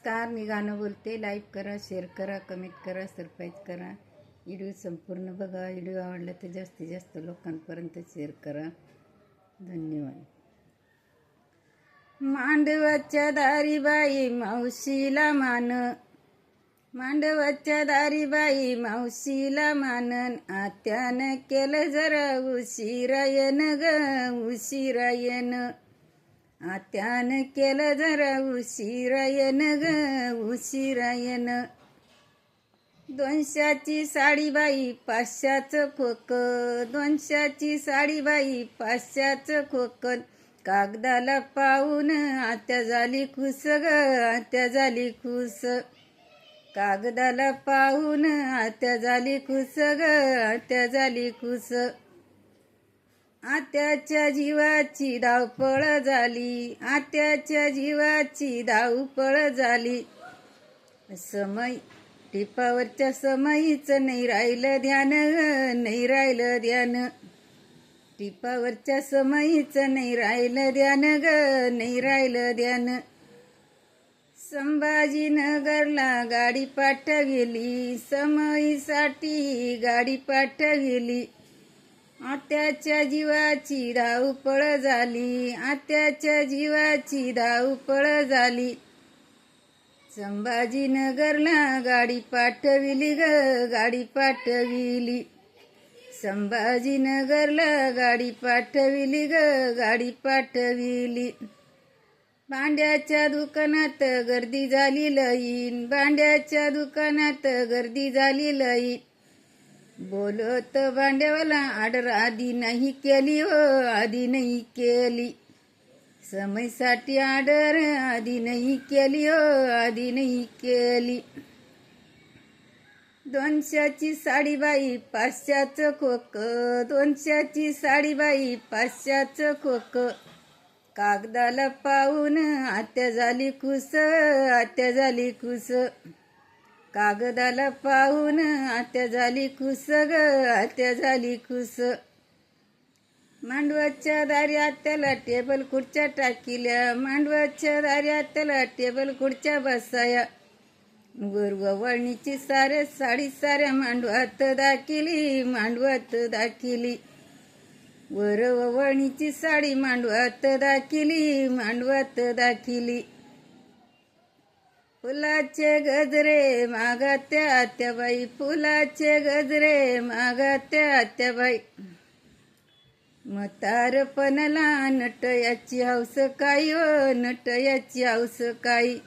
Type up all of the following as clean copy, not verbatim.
नमस्कार, मी गाणं बोलते. लाईक करा, शेअर करा, कमेंट करा, सबस्क्राईब करा. व्हिडिओ संपूर्ण बघा. व्हिडिओ आवडला तर जास्तीत जास्त लोकांपर्यंत शेअर करा. धन्यवाद. मांडवाच्या दारी बाई मावशीला मान, मांडवाच्या दारी बाई मावशीला मानन. आत्यानं केलं जरा उशिरायन ग उशिरायन, आत्यानं केलं जरा उशिरायन ग उशिरायन. 200ची साडी बाई 500चं खोक, 200ची साडी बाई 500चं खोक. कागदाला पाहून आत्या झाली खुश ग आत्या झाली खुश, कागदाला पाहून आत्या झाली खुश ग आत्या झाली खुश. आत्याच्या जीवाची धावपळ झाली, आत्याच्या जीवाची धावपळ झाली. समय टिपावरच्या समयीचं नाही राहिलं ध्यान, नाही राहिलं ध्यान. टिपावरच्या समयीचं नाही राहिलं ध्यान ग नाही राहिलं ध्यान. संभाजीनगरला गाडी पाठविली, समयीसाठी गाडी पाठविली. आत्याच्या जीवाची धावपळ झाली, आत्याच्या जीवाची धावपळ झाली. संभाजीनगरला गाडी पाठविली ग गाडी पाठविली, संभाजीनगरला गाडी पाठविली ग गाडी पाठविली. भांड्याच्या दुकानात गर्दी झाली लईन, भांड्याच्या दुकानात गर्दी झाली लईन. बोलत भांड्यावाला ऑर्डर आधी नाही केली हो आधी नाही केली, समयसाठी ऑर्डर आधी नाही केली हो आधी नाही केली. 200ची साडी बाई 500चं खोक, 200ची साडी बाई 500चं खोक. कागदाला पाहून आत्या झाली खुश आत्या झाली खुश, कागदाला पाहून आत्या झाली खुश ग आत्या झाली खुश. मांडवाच्या दारी आत्याला टेबल खुर्च्या टाकिल्या, मांडवाच्या दारी आत्याला टेबल खुर्च्या बसाया. वर वळणीची सारे साडी साऱ्या मांडवात दाखिली मांडवात दाखिली, वर वळणीची साडी मांडवात दाखिली मांडवात दाखिली. फुलाचे गजरे मागात्या आत्याबाई, फुलाचे गजरे मागात्या आत्याबाई. म्हातारपणाला नटयाची हौस काही हो नटयाची हौस काही,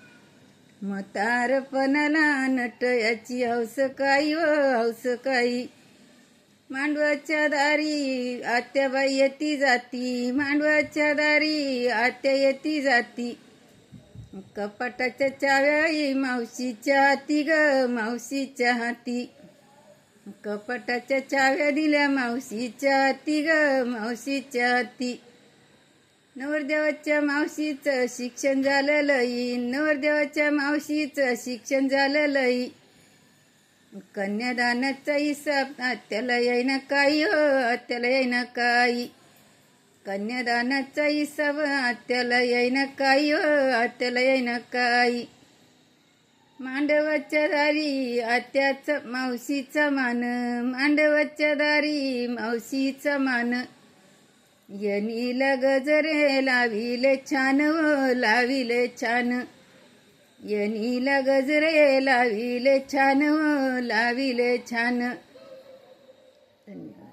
म्हातारपणाला नटयाची हौस काही हो हौस काही. मांडवाच्या दारी आत्याबाई येती जाती, मांडवाच्या दारी आत्या येती जाती. कपाटाच्या चाव्या मावशीच्या हाती ग मावशीच्या हाती, कपाटाच्या चाव्या दिल्या मावशीच्या हाती ग मावशीच्या हाती. नवरदेवाच्या मावशीचं शिक्षण झालं लई, नवरदेवाच्या मावशीचं शिक्षण झालं लई. कन्यादानाचा हिसाब आत्याला येईना काही हो आत्याला येईना काही, कन्यादानाचा हिसाब आत्याला येईना काही हो आत्याला येईना काही. मांडवाच्या दारी आत्याचा मावशीचा मान, मांडवाच्या दारी मावशीचा मान. येणीला गजरे लाविले छान हो लाविले छान, येणीला गजरे लाविले छान हो लाविले छान. धन्यवाद.